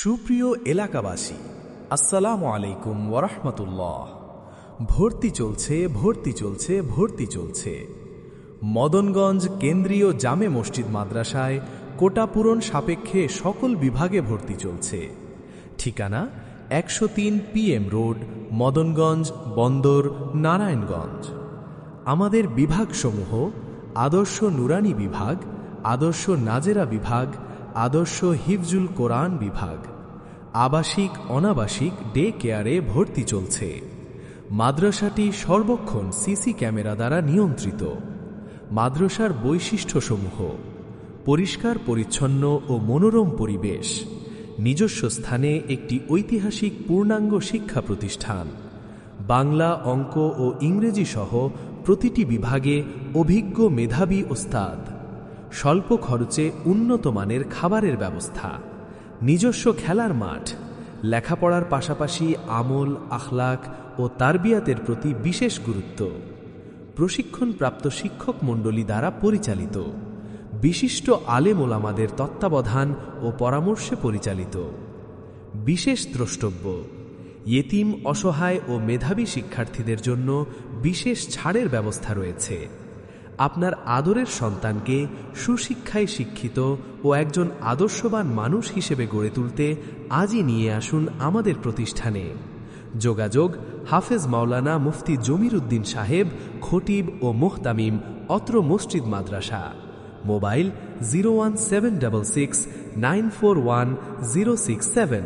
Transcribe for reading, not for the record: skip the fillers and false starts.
সুপ্রিয় এলাকাবাসী, আসসালামু আলাইকুম ওয়ারাহমাতুল্লাহ। ভর্তি চলছে। মদনগঞ্জ কেন্দ্রীয় জামে মসজিদ মাদ্রাসায় কোটা পূরণ সাপেক্ষে সকল বিভাগে ভর্তি চলছে। ঠিকানা 103 PM রোড, মদনগঞ্জ, বন্দর, নারায়ণগঞ্জ। আমাদের বিভাগসমূহ: আদর্শ নুরানি বিভাগ, আদর্শ নাজেরা বিভাগ, আদর্শ হিফজুল কোরআন বিভাগ। আবাসিক অনাবাসিক ডে কেয়ারে ভর্তি চলছে। মাদ্রাসাটি সর্বক্ষণ সিসি ক্যামেরা দ্বারা নিয়ন্ত্রিত। মাদ্রাসার বৈশিষ্ট্যসমূহ: পরিষ্কার পরিচ্ছন্ন ও মনোরম পরিবেশ, নিজস্ব স্থানে একটি ঐতিহাসিক পূর্ণাঙ্গ শিক্ষা প্রতিষ্ঠান, বাংলা, অঙ্ক ও ইংরেজি সহ প্রতিটি বিভাগে অভিজ্ঞ মেধাবী ওস্তাদ, স্বল্প খরচে উন্নত মানের খাবারের ব্যবস্থা, নিজস্ব খেলার মাঠ, লেখাপড়ার পাশাপাশি আমল, আখলাক ও তারবিয়াতের প্রতি বিশেষ গুরুত্ব, প্রশিক্ষণপ্রাপ্ত শিক্ষক মণ্ডলী দ্বারা পরিচালিত, বিশিষ্ট আলেম ওলামাদের তত্ত্বাবধান ও পরামর্শে পরিচালিত। বিশেষ দ্রষ্টব্য: ইয়েতিম, অসহায় ও মেধাবী শিক্ষার্থীদের জন্য বিশেষ ছাড়ের ব্যবস্থা রয়েছে। আপনার আদরের সন্তানকে সুশিক্ষায় শিক্ষিত ও একজন আদর্শবান মানুষ হিসেবে গড়ে তুলতে আজই নিয়ে আসুন আমাদের প্রতিষ্ঠানে। যোগাযোগ: হাফেজ মাওলানা মুফতি জমির উদ্দিন সাহেব, খতিব ও মুহতামিম, অত্র মসজিদ মাদ্রাসা। মোবাইল 01766941067।